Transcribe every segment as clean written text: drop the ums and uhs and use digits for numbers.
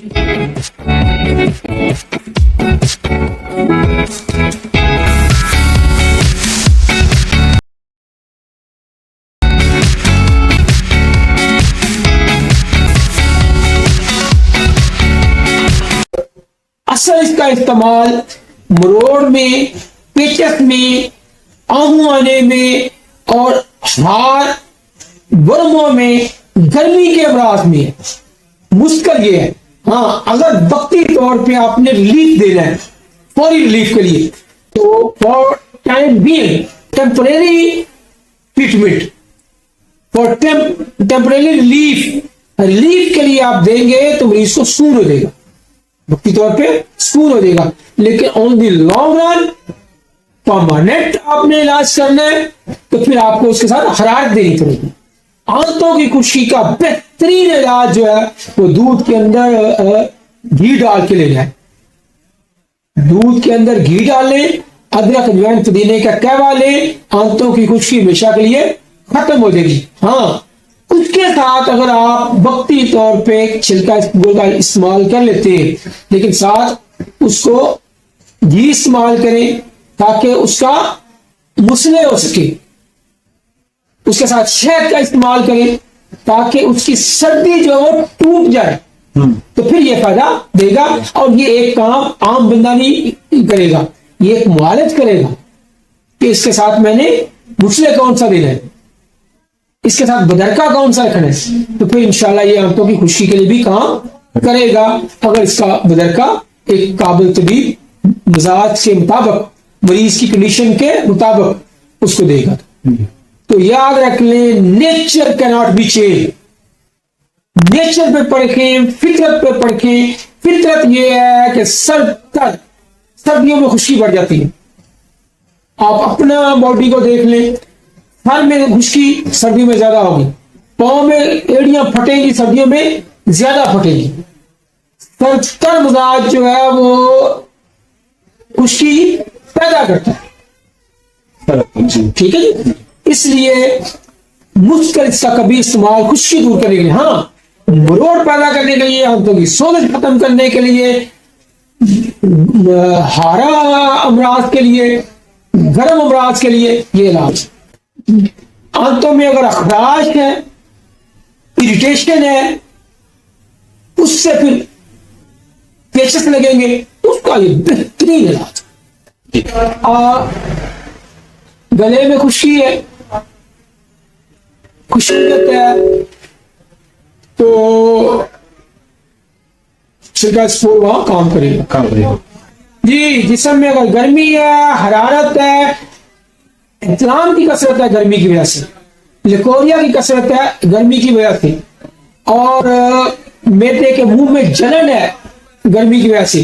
असल इसका इस्तेमाल मरोड़ में, पेचक में, आहू आने में और हार वर्मों में, गर्मी के अमराज में मुश्किल ये है। हाँ, अगर वक्ती तौर पे आपने रिलीफ देना है, फौरी रिलीफ के लिए, तो for time being temporary treatment, for temporary relief के लिए आप देंगे तो मरीज को सुकून हो जाएगा, वक्ती तौर पे सुकून हो जाएगा। लेकिन on the long run permanent आपने इलाज करना है तो फिर आपको उसके साथ हरारत देनी पड़ेगी। आंतों की खुश्की का बेहतरीन इलाज जो है वो दूध के अंदर घी डाल के लेना है। दूध के अंदर घी डालें, अदरक अजवाइन पुदीने का कहवा लें, आंतों की खुश्की हमेशा के लिए खत्म हो जाएगी। हाँ, उसके साथ अगर आप वक्ती तौर पे छिलका इसबगोल का इस्तेमाल कर लेते हैं, लेकिन साथ उसको घी इस्तेमाल करें ताकि उसका मुसले हो सके। उसके साथ शहद का इस्तेमाल करें ताकि उसकी सर्दी जो है वो टूट जाए, तो फिर ये फायदा देगा। और ये एक काम आम बंदा नहीं करेगा, ये एक मुआलिज करेगा कि इसके साथ मैंने मुसले कौन सा देना है, इसके साथ बदरका कौन सा रखना है, तो फिर इंशाल्लाह ये आंतों की खुश्की के लिए भी काम करेगा। अगर इसका बदरका एक काबिल तबीब मिजाज के मुताबिक, मरीज की कंडीशन के मुताबिक उसको देगा। तो याद रख लें, nature can not be change. Nature पे परखें, फितरत पे परखें। फितरत ये है कि सर्दियों में खुश्की बढ़ जाती है। आप अपना बॉडी को देख लें, सर में खुश्की सर्दियों में ज्यादा होगी, पाँव में एड़ियां फटेंगी सर्दियों में ज्यादा फटेगी। सर्द मिजाज जो है वो खुश्की पैदा करता है, ठीक है जी। इसलिए मुश्किल इसका कभी इस्तेमाल खुश्की दूर करने के लिए, हाँ, मरोड़ पैदा करने के लिए, आंतों की सोजश खत्म करने के लिए, हारा अमराज के लिए, गर्म अमराज के लिए ये इलाज। आंतों में अगर अखराश है, इरिटेशन है, उससे फिर पेचस लगेंगे, उसका ये बेहतरीन इलाज। गले में खुश्की है, खुश्की रहता है तो छिलका स्पोर वहां काम करेगा जी। जिस्म में अगर गर्मी है, हरारत है, इंतजाम की कसरत है गर्मी की वजह से, लिकोरिया की कसरत है गर्मी की वजह से, और मैदे के मुंह में जलन है गर्मी की वजह से,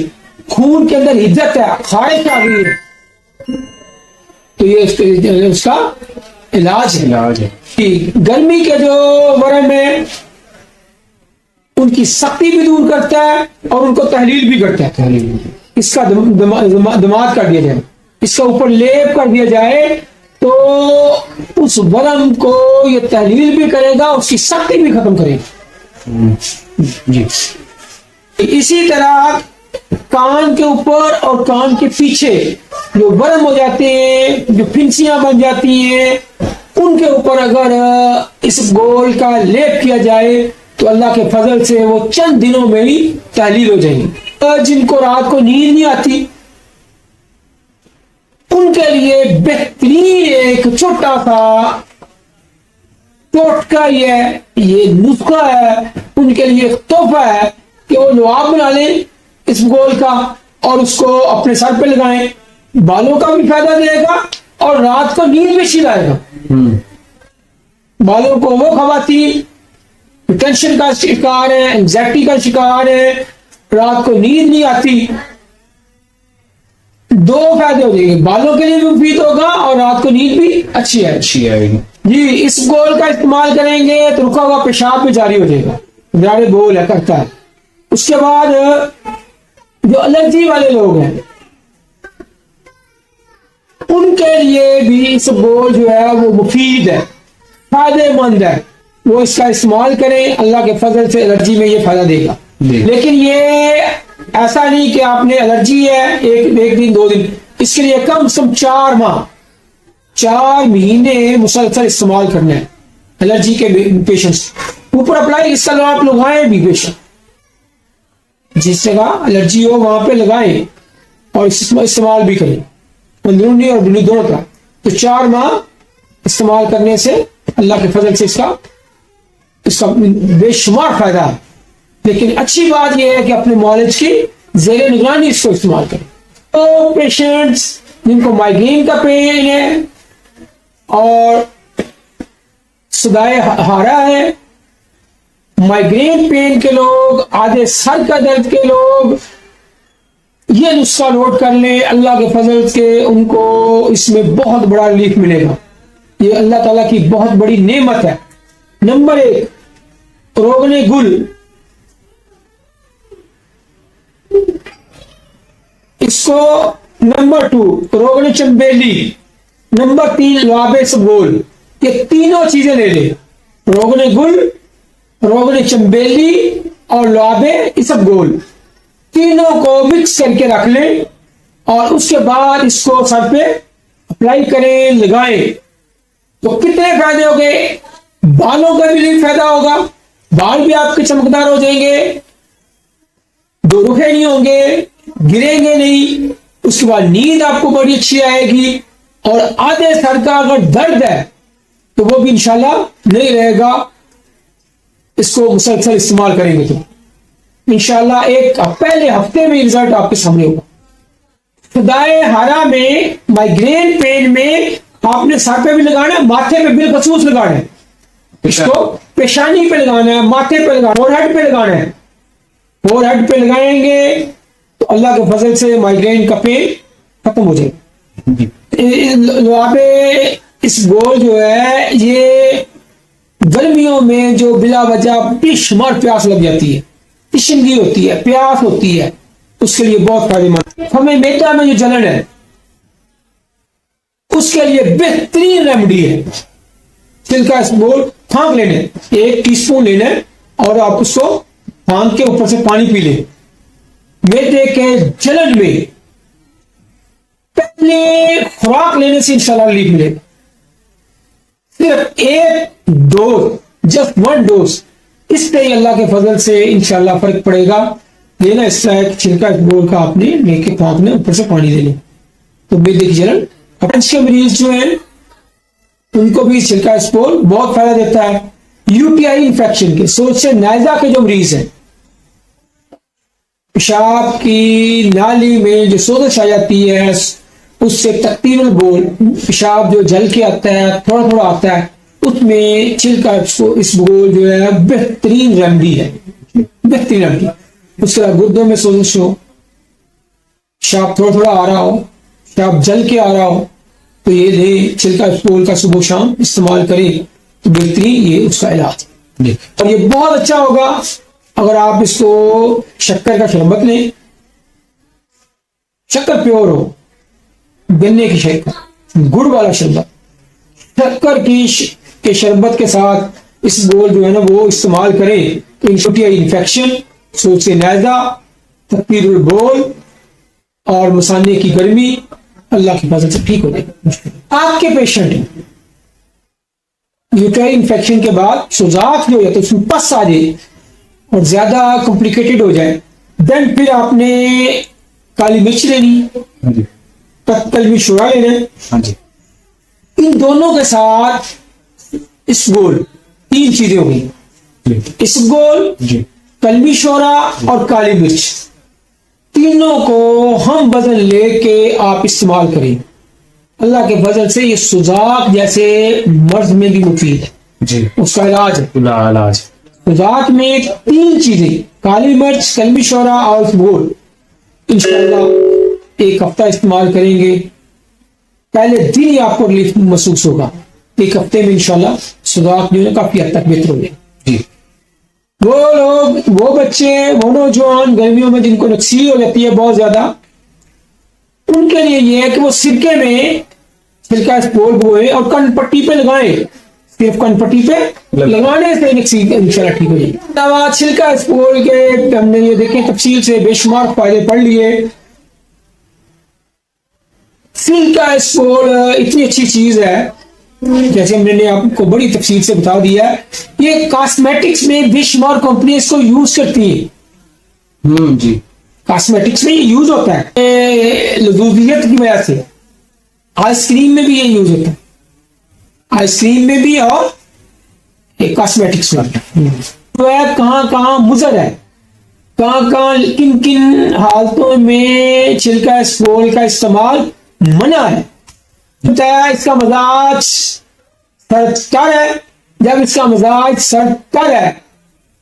खून के अंदर हिज्जत है, खारिश आ गई है, तो ये उसका इलाज है कि गर्मी के जो वरम है उनकी सख्ती भी दूर करता है और उनको तहलील भी करता है। इसका दिमाग कर दिया जाए, इसका ऊपर लेप कर दिया जाए तो उस वरम को ये तहलील भी करेगा, उसकी सख्ती भी खत्म करेगा जी। इसी तरह कान के ऊपर और कान के पीछे जो वरम हो जाते हैं, जो फिंसियां बन जाती हैं, उनके ऊपर अगर इस गोल का लेप किया जाए तो अल्लाह के फजल से वो चंद दिनों में ही तहलील हो जाएंगी। जिनको रात को नींद नहीं आती उनके लिए बेहतरीन एक छोटा सा टोटका ये नुस्खा है, उनके लिए एक तोहफा है कि वो लुआब बना लें इस गोल का और उसको अपने सर पे लगाएं, बालों का भी फायदा देगा और रात को नींद भी छिलाएगा। बालों को वो खवातीन टेंशन का शिकार है, एंजाइटी का शिकार है, रात को नींद नहीं आती, दो फायदे हो जाएंगे, बालों के लिए भी मुफीद होगा और रात को नींद भी अच्छी आएगी जी। इस गोल का इस्तेमाल करेंगे तो रुका हुआ पेशाब भी जारी हो जाएगा, जारे बोल है करता है। उसके बाद जो एलर्जी वाले लोग हैं उनके लिए भी इस गोल जो है वो मुफीद है, फायदेमंद है, वो इसका इस्तेमाल करें, अल्लाह के फजल से एलर्जी में ये फायदा देगा। लेकिन ये ऐसा नहीं कि आपने एलर्जी है एक दिन 2 दिन, इसके लिए कम से कम 4 माह 4 महीने मुसलसल इस्तेमाल करना है एलर्जी के पेशेंट्स। ऊपर अप्लाई इसका आप लगाएं भी बेशक, जिस जगह एलर्जी हो वहां पे लगाएं और इस्तेमाल भी करें, अंदरूनी और अंदरूनी दोनों का। तो 4 माह इस्तेमाल करने से अल्लाह के फजल से इसका बेशुमार फायदा है। लेकिन अच्छी बात यह है कि अपने मौलिज की जेर निगरानी इसको इस्तेमाल करें। तो पेशेंट्स जिनको माइग्रेन का पेन है और सदाए हारा है, माइग्रेन पेन के लोग, आधे सर का दर्द के लोग, ये नुस्खा नोट कर लें। अल्लाह के फजल से उनको इसमें बहुत बड़ा रिलीफ मिलेगा। ये अल्लाह ताला की बहुत बड़ी नेमत है। नंबर 1 रोगने गुल, इसको। नंबर 2 रोगने चंबेली, नंबर 3 लुआबे सबगोल। ये तीनों चीजें ले ले, रोगने गुल, रोगने चंबेली और लुआबे इसबगोल, तीनों को मिक्स करके रख लें और उसके बाद इसको सर पे अप्लाई करें, लगाएं। तो कितने फायदे हो गए? बालों का भी फायदा होगा, बाल भी आपके चमकदार हो जाएंगे, दो रुखे नहीं होंगे, गिरेंगे नहीं। उसके बाद नींद आपको बड़ी अच्छी आएगी और आधे सर का अगर दर्द है तो वो भी इंशाल्लाह नहीं रहेगा, इसको मुसलसल इस्तेमाल करेंगे तो इंशाल्लाह एक पहले हफ्ते में रिजल्ट आपके सामने होगा। खुदाए हारा में माइग्रेन पेन में आपने सर पे भी लगाना है, माथे पे बिलखसूस लगाना है, इसको पेशानी पे लगाना है, माथे पे लगाना, फोरहेड पे लगाना है। फोरहेड पे लगाएंगे तो अल्लाह के फजल से माइग्रेन का पेन खत्म हो जाएगा। इस गोल जो है ये गर्मियों में जो बिला वजह बेशुमार प्यास लग जाती है, तिशनगी होती है, प्यास होती है, उसके लिए बहुत फायदेमंद। हमें मेदा में जो जलन है उसके लिए बेहतरीन रेमेडी है। छिलका इसबगोल फांक लेने, 1 टीस्पून लेना और आप उसको फांक के ऊपर से पानी पी लें। मेदे के जलन में पहले खुराक लेने से इंशाल्लाह रिलीफ मिलेगा। सिर्फ 1 डोज, जस्ट 1 डोज, इससे ही अल्लाह के फजल से इंशाल्लाह फर्क पड़ेगा। लेना इसका एक छिलका इसबगोल का आपने लेके फांकने, ऊपर से पानी दे लें तो मेदे की जलन। के मरीज जो है उनको भी छिलका इसबगोल बहुत फायदा देता है। यूटीआई इंफेक्शन के, सोच से नाइजा के जो मरीज हैं, पेशाब की नाली में जो सोजश आ जाती है उससे तकतीरुल बोल, पेशाब जो जल के आता है, थोड़ा थोड़ा आता है, उसमें छिलका इसबगोल जो है बेहतरीन रेमेडी है, बेहतरीन रेमेडी। उसके बाद गुर्दों में सोजश हो, पेशाब थोड़ा थोड़ा आ रहा हो, पेशाब जल के आ रहा हो, तो ये ले छिलका इसबगोल का सुबह शाम इस्तेमाल करें तो बेहतरीन ये उसका इलाज है। और ये बहुत अच्छा होगा अगर आप इसको शक्कर का शरबत लें, शक्कर प्योर हो, गन्ने की शक्कर, गुड़ वाला शरबत, शक्कर के शरबत के साथ इसबगोल जो है ना वो इस्तेमाल करें तो यूटीआई इंफेक्शन, सोच से नायजा, तकतीरुल बोल और मसाने की गर्मी अल्लाह की मदद से ठीक हो जाएगी। आपके पेशेंट यूटीआई इंफेक्शन के बाद सुजाक जो है तो उसमें पस आ जाए और ज्यादा कॉम्प्लिकेटेड हो जाए, देन फिर आपने काली मिर्च लेनी, कलमी शुरा लेना। इन दोनों के साथ इसबगोल, 3 चीजें हो गई, इसबगोल, कलमी शोरा और काली मिर्च, तीनों को हम वजन लेके आप इस्तेमाल करें। अल्लाह के फजल से ये सुजाक जैसे मर्ज में भी मुफीद है जी, उसका इलाज है। इलाज सुजाक में 3 चीजें, काली मिर्च, कलमी शोरा और इसबगोल, इंशाअल्लाह 1 हफ्ता इस्तेमाल करेंगे, पहले दिन ही आपको रिलीफ महसूस होगा। 1 हफ्ते में इंशाअल्लाह सुजाक जो है काफी हद तक बेहतर हो जाएगा। वो लोग, वो बच्चे, वो नौजवान गर्मियों में जिनको नक्सी हो जाती है बहुत ज्यादा, उनके लिए ये है कि वो सिरके में छिलका इसबगोल बोए और कन पट्टी पे लगाएं, सिर्फ कनपट्टी पे लगाने से इंशाल्लाह ठीक हो जाएगी। छिलका स्पोल के हमने ये देखें तफसील से बेशुमार फायदे पढ़ लिए। छिलका स्पोल इतनी अच्छी चीज है, जैसे मैंने आपको बड़ी तफसील से बता दिया, ये कॉस्मेटिक्स में बेशुमार कंपनी इसको यूज करती है। जी, कॉस्मेटिक्स में ये यूज होता है लजूजियत की वजह से। आइसक्रीम में भी ये यूज होता है, आइसक्रीम में भी और कॉस्मेटिक्स में। तो है कहाँ कहाँ मुजर है, कहाँ कहाँ किन किन हालतों में छिलका स्पोल का इस्तेमाल मना है। इसका मजाज सरतर है, जब इसका मजाज सरतर है,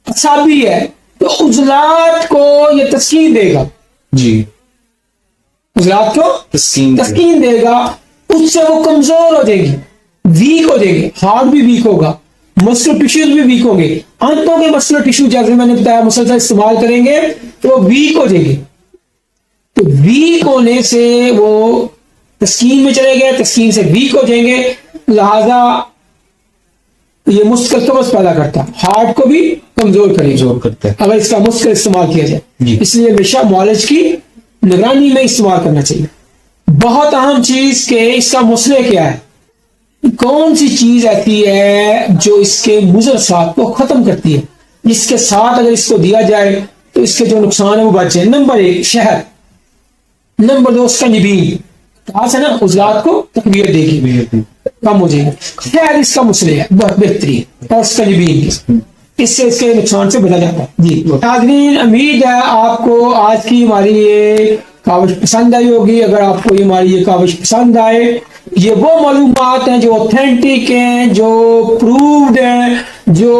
असाबी है, तो उजलात को ये तस्कीन देगा। जी, उजलात को तस्कीन देगा, उससे वो कमजोर हो जाएगी, वीक हो जाएगी, हार्ट भी वीक होगा, मस्कुलर टिश्यूज भी वीक होंगे। आंतों के मस्कुलर टिश्यू जैसे मैंने बताया मुसलसल इस्तेमाल करेंगे तो वीक हो जाएगी। तो वीक होने से वो तस्कीन में चले गए, तस्कीन से वीक हो जाएंगे, लिहाजा ये मुश्किल कब्ज पैदा करता है, हार्ट को भी कमजोर करता है अगर इसका मुश्किल इस्तेमाल किया जाए। इसलिए हमेशा मुआलिज की निगरानी में इस्तेमाल करना चाहिए। बहुत अहम चीज के इसका मसले क्या है, कौन सी चीज ऐसी है जो इसके मुज़रसात को खत्म करती है, जिसके साथ अगर इसको दिया जाए तो इसके जो नुकसान है वो बच जाए। नंबर 1 शहद, नंबर 2 स्कंजबीन, कहा से ना उजलात को तकवीत देगी, कम हो जाएगी। शहद इसका मसले है बहुत बेहतरीन, और स्कंजबीन इससे इसके नुकसान से बचा जाता है। जी नाज़रीन, उम्मीद है आपको आज की हमारी ये काविश पसंद आई होगी। अगर आपको ये हमारी ये काविश पसंद आए, ये वो मालूमात हैं जो ऑथेंटिक हैं, जो प्रूव्ड हैं, जो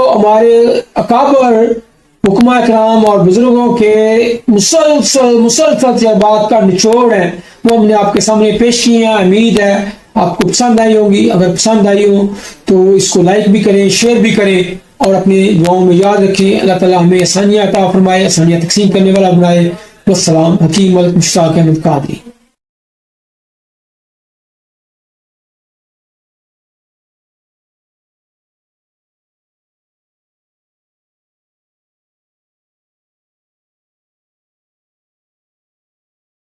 हमारे अकाबर हुक्मा इकराम और बुजुर्गों के मुसलसल से बात का निचोड़ है, वो हमने आपके सामने पेश किए हैं। उम्मीद है आपको पसंद आई होगी। अगर पसंद आई हो तो इसको लाइक भी करें, शेयर भी करें, और अपनी दुआओं में याद रखें। अल्लाह ताला हमें आसानियां अता फरमाए, आसानियां तकसीम करने वाला बनाए। वस्सलाम। हकीम मुश्ताक अहमद कादरी।